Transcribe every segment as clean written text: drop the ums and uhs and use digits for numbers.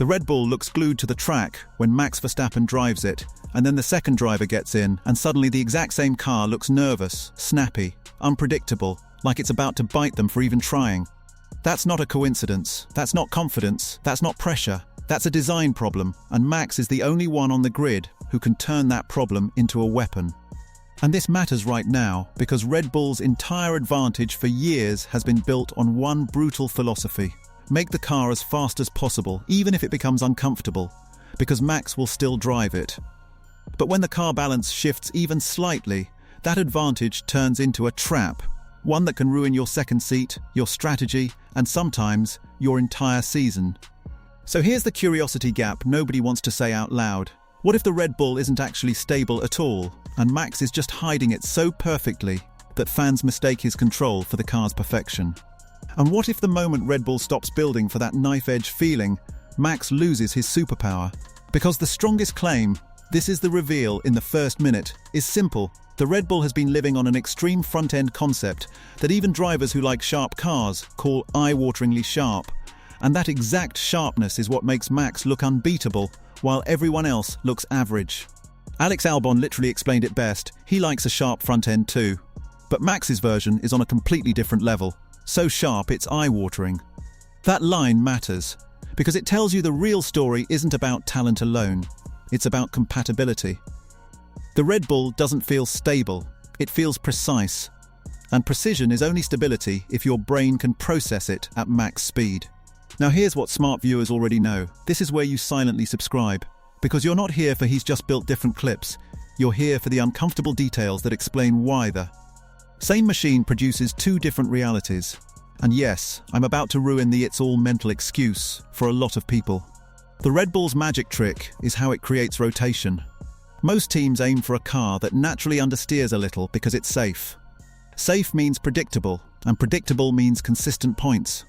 The Red Bull looks glued to the track when Max Verstappen drives it, and then the second driver gets in, and suddenly the exact same car looks nervous, snappy, unpredictable, like it's about to bite them for even trying. That's not a coincidence, that's not confidence, that's not pressure, that's a design problem, and Max is the only one on the grid who can turn that problem into a weapon. And this matters right now because Red Bull's entire advantage for years has been built on one brutal philosophy. Make the car as fast as possible, even if it becomes uncomfortable, because Max will still drive it. But when the car balance shifts even slightly, that advantage turns into a trap, one that can ruin your second seat, your strategy, and sometimes your entire season. So here's the curiosity gap nobody wants to say out loud. What if the Red Bull isn't actually stable at all, and Max is just hiding it so perfectly that fans mistake his control for the car's perfection? And what if the moment Red Bull stops building for that knife-edge feeling, Max loses his superpower? Because the strongest claim, this is the reveal in the first minute, is simple. The Red Bull has been living on an extreme front-end concept that even drivers who like sharp cars call eye-wateringly sharp. And that exact sharpness is what makes Max look unbeatable, while everyone else looks average. Alex Albon literally explained it best. He likes a sharp front end too. But Max's version is on a completely different level. So sharp it's eye-watering. That line matters, because it tells you the real story isn't about talent alone. It's about compatibility. The Red Bull doesn't feel stable, it feels precise. And precision is only stability if your brain can process it at max speed. Now here's what smart viewers already know. This is where you silently subscribe. Because you're not here for he's just built different clips. You're here for the uncomfortable details that explain why the same machine produces two different realities. And yes, I'm about to ruin the it's all mental excuse for a lot of people. The Red Bull's magic trick is how it creates rotation. Most teams aim for a car that naturally understeers a little because it's safe. Safe means predictable, and predictable means consistent points.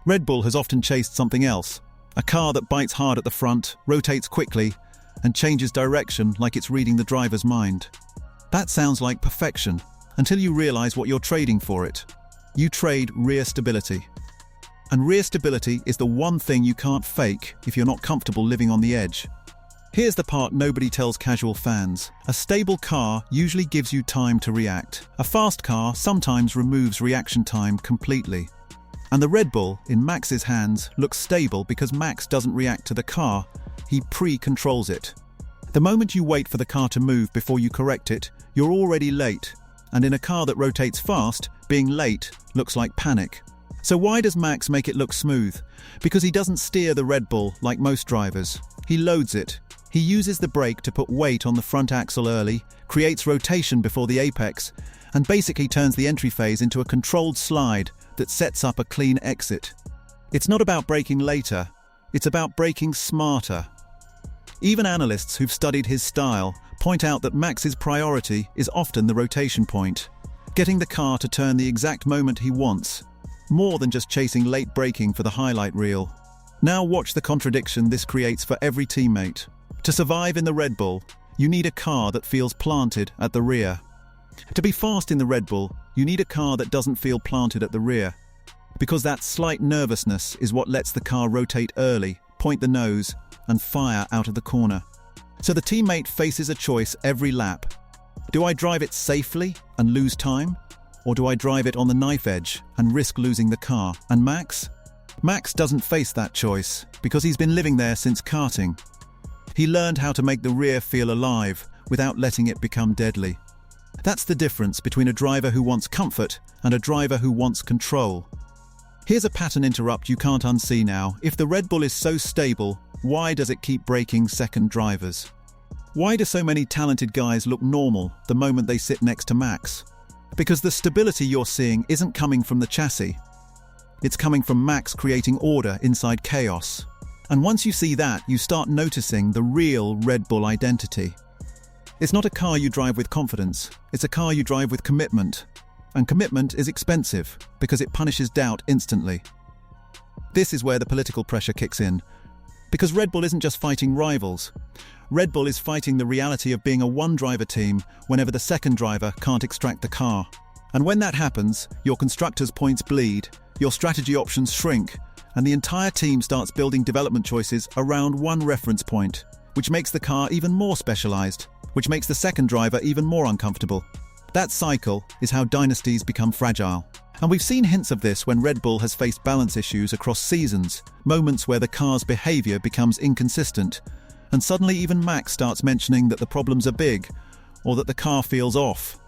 Red Bull has often chased something else. A car that bites hard at the front, rotates quickly, and changes direction like it's reading the driver's mind. That sounds like perfection, until you realize what you're trading for it. You trade rear stability. And rear stability is the one thing you can't fake if you're not comfortable living on the edge. Here's the part nobody tells casual fans. A stable car usually gives you time to react. A fast car sometimes removes reaction time completely. And the Red Bull, in Max's hands, looks stable because Max doesn't react to the car, he pre-controls it. The moment you wait for the car to move before you correct it, you're already late. And in a car that rotates fast, being late looks like panic. So why does Max make it look smooth? Because he doesn't steer the Red Bull like most drivers. He loads it. He uses the brake to put weight on the front axle early, creates rotation before the apex, and basically turns the entry phase into a controlled slide that sets up a clean exit. It's not about braking later, it's about braking smarter. Even analysts who've studied his style point out that Max's priority is often the rotation point, getting the car to turn the exact moment he wants, more than just chasing late braking for the highlight reel. Now watch the contradiction this creates for every teammate. To survive in the Red Bull, you need a car that feels planted at the rear. To be fast in the Red Bull, you need a car that doesn't feel planted at the rear. Because that slight nervousness is what lets the car rotate early, point the nose, and fire out of the corner. So the teammate faces a choice every lap. Do I drive it safely and lose time? Or do I drive it on the knife edge and risk losing the car? And Max? Max doesn't face that choice because he's been living there since karting. He learned how to make the rear feel alive without letting it become deadly. That's the difference between a driver who wants comfort and a driver who wants control. Here's a pattern interrupt you can't unsee now. If the Red Bull is so stable, why does it keep breaking second drivers? Why do so many talented guys look normal the moment they sit next to Max? Because the stability you're seeing isn't coming from the chassis. It's coming from Max creating order inside chaos. And once you see that, you start noticing the real Red Bull identity. It's not a car you drive with confidence, it's a car you drive with commitment. And commitment is expensive because it punishes doubt instantly. This is where the political pressure kicks in. Because Red Bull isn't just fighting rivals. Red Bull is fighting the reality of being a one-driver team whenever the second driver can't extract the car. And when that happens, your constructors' points bleed, Your strategy options shrink, and the entire team starts building development choices around one reference point, which makes the car even more specialized, which makes the second driver even more uncomfortable. That cycle is how dynasties become fragile. And we've seen hints of this when Red Bull has faced balance issues across seasons, moments where the car's behavior becomes inconsistent, and suddenly even Max starts mentioning that the problems are big, or that the car feels off.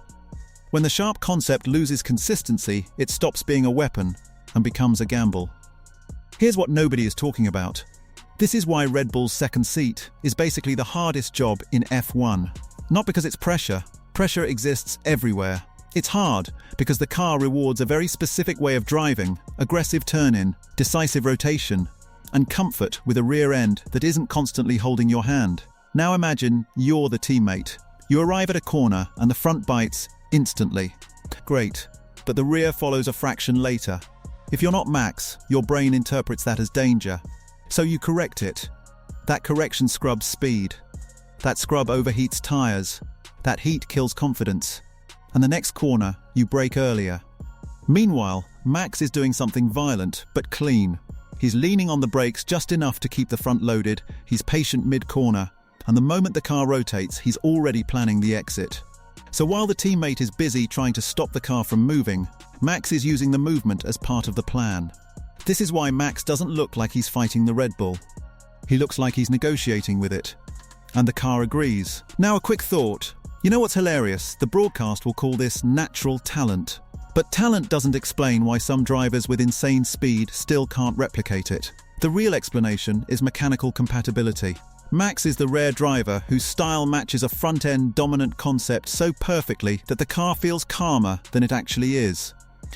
When the sharp concept loses consistency, it stops being a weapon and becomes a gamble. Here's what nobody is talking about. This is why Red Bull's second seat is basically the hardest job in F1. Not because it's pressure. Pressure exists everywhere. It's hard because the car rewards a very specific way of driving, aggressive turn-in, decisive rotation, and comfort with a rear end that isn't constantly holding your hand. Now imagine you're the teammate. You arrive at a corner and the front bites instantly. Great, but the rear follows a fraction later. If you're not Max, your brain interprets that as danger. So you correct it. That correction scrubs speed. That scrub overheats tires. That heat kills confidence. And the next corner, you brake earlier. Meanwhile, Max is doing something violent, but clean. He's leaning on the brakes just enough to keep the front loaded, he's patient mid-corner, and the moment the car rotates, he's already planning the exit. So while the teammate is busy trying to stop the car from moving, Max is using the movement as part of the plan. This is why Max doesn't look like he's fighting the Red Bull. He looks like he's negotiating with it. And the car agrees. Now a quick thought. You know what's hilarious? The broadcast will call this natural talent. But talent doesn't explain why some drivers with insane speed still can't replicate it. The real explanation is mechanical compatibility. Max is the rare driver whose style matches a front-end dominant concept so perfectly that the car feels calmer than it actually is.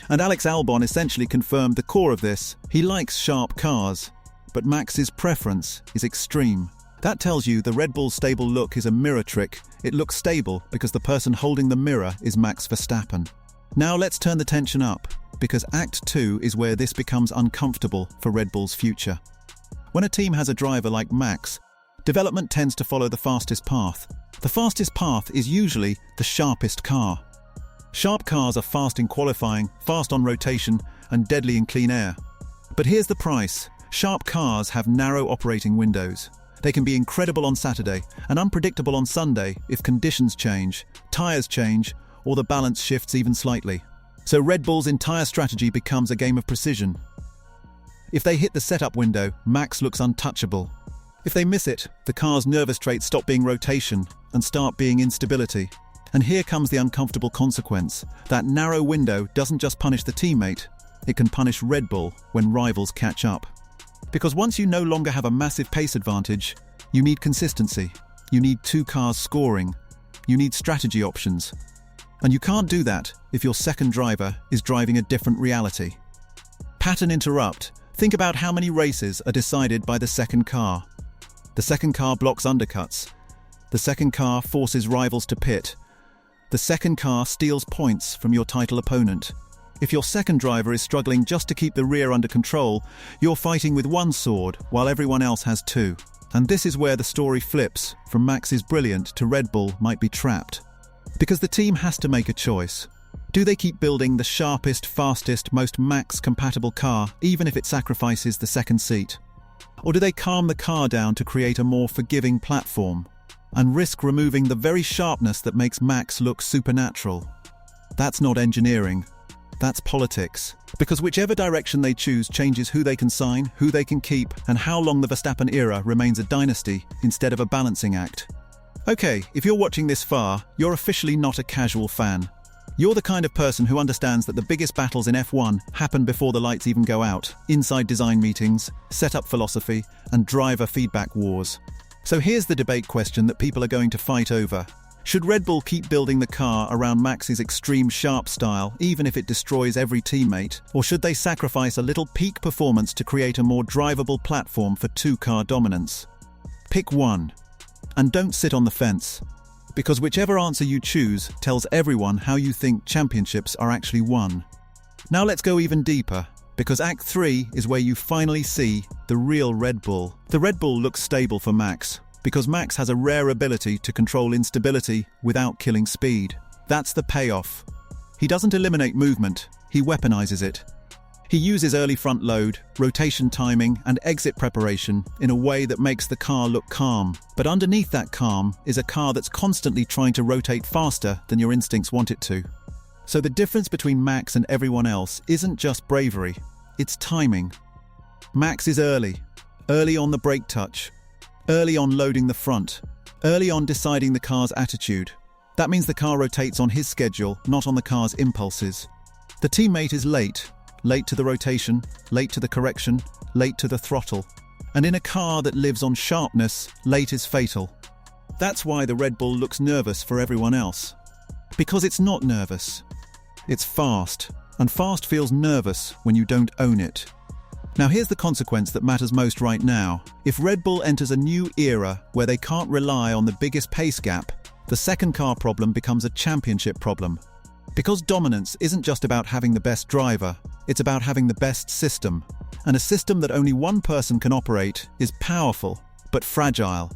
And Alex Albon essentially confirmed the core of this. He likes sharp cars, but Max's preference is extreme. That tells you the Red Bull stable look is a mirror trick. It looks stable because the person holding the mirror is Max Verstappen. Now let's turn the tension up, because Act 2 is where this becomes uncomfortable for Red Bull's future. When a team has a driver like Max, development tends to follow the fastest path. The fastest path is usually the sharpest car. Sharp cars are fast in qualifying, fast on rotation, and deadly in clean air. But here's the price. Sharp cars have narrow operating windows. They can be incredible on Saturday and unpredictable on Sunday if conditions change, tires change, or the balance shifts even slightly. So Red Bull's entire strategy becomes a game of precision. If they hit the setup window, Max looks untouchable. If they miss it, the car's nervous traits stop being rotation and start being instability. And here comes the uncomfortable consequence. That narrow window doesn't just punish the teammate, it can punish Red Bull when rivals catch up. Because once you no longer have a massive pace advantage, you need consistency. You need two cars scoring. You need strategy options. And you can't do that if your second driver is driving a different reality. Pattern interrupt. Think about how many races are decided by the second car. The second car blocks undercuts. The second car forces rivals to pit. The second car steals points from your title opponent. If your second driver is struggling just to keep the rear under control, you're fighting with one sword while everyone else has two. And this is where the story flips from Max is brilliant to Red Bull might be trapped. Because the team has to make a choice. Do they keep building the sharpest, fastest, most Max-compatible car, even if it sacrifices the second seat? Or do they calm the car down to create a more forgiving platform and risk removing the very sharpness that makes Max look supernatural? That's not engineering. That's politics. Because whichever direction they choose changes who they can sign, who they can keep, and how long the Verstappen era remains a dynasty instead of a balancing act. Okay, if you're watching this far, you're officially not a casual fan. You're the kind of person who understands that the biggest battles in F1 happen before the lights even go out, inside design meetings, setup philosophy, and driver feedback wars. So here's the debate question that people are going to fight over. Should Red Bull keep building the car around Max's extreme sharp style, even if it destroys every teammate? Or should they sacrifice a little peak performance to create a more drivable platform for two-car dominance? Pick one. And don't sit on the fence. Because whichever answer you choose tells everyone how you think championships are actually won. Now let's go even deeper, because Act 3 is where you finally see the real Red Bull. The Red Bull looks stable for Max, because Max has a rare ability to control instability without killing speed. That's the payoff. He doesn't eliminate movement, he weaponizes it. He uses early front load, rotation timing, and exit preparation in a way that makes the car look calm. But underneath that calm is a car that's constantly trying to rotate faster than your instincts want it to. So the difference between Max and everyone else isn't just bravery, it's timing. Max is early on the brake touch, early on loading the front, early on deciding the car's attitude. That means the car rotates on his schedule, not on the car's impulses. The teammate is late to the rotation, late to the correction, late to the throttle. And in a car that lives on sharpness, late is fatal. That's why the Red Bull looks nervous for everyone else. Because it's not nervous. It's fast, and fast feels nervous when you don't own it. Now here's the consequence that matters most right now. If Red Bull enters a new era where they can't rely on the biggest pace gap, the second car problem becomes a championship problem. Because dominance isn't just about having the best driver, it's about having the best system. And a system that only one person can operate is powerful, but fragile.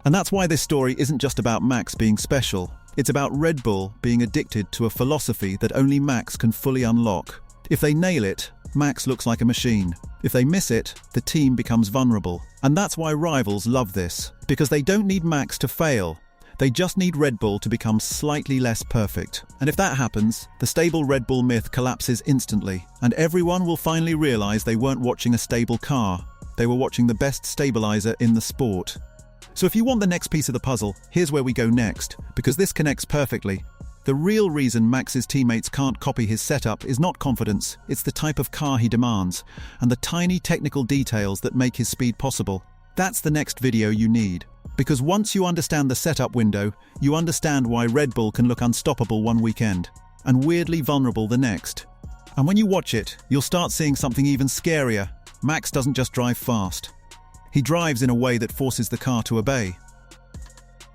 And that's why this story isn't just about Max being special. It's about Red Bull being addicted to a philosophy that only Max can fully unlock. If they nail it, Max looks like a machine. If they miss it, the team becomes vulnerable. And that's why rivals love this, because they don't need Max to fail. They just need Red Bull to become slightly less perfect. And if that happens, the stable Red Bull myth collapses instantly, and everyone will finally realize they weren't watching a stable car. They were watching the best stabilizer in the sport. So if you want the next piece of the puzzle, here's where we go next, because this connects perfectly. The real reason Max's teammates can't copy his setup is not confidence, it's the type of car he demands, and the tiny technical details that make his speed possible. That's the next video you need. Because once you understand the setup window, you understand why Red Bull can look unstoppable one weekend, and weirdly vulnerable the next. And when you watch it, you'll start seeing something even scarier. Max doesn't just drive fast. He drives in a way that forces the car to obey.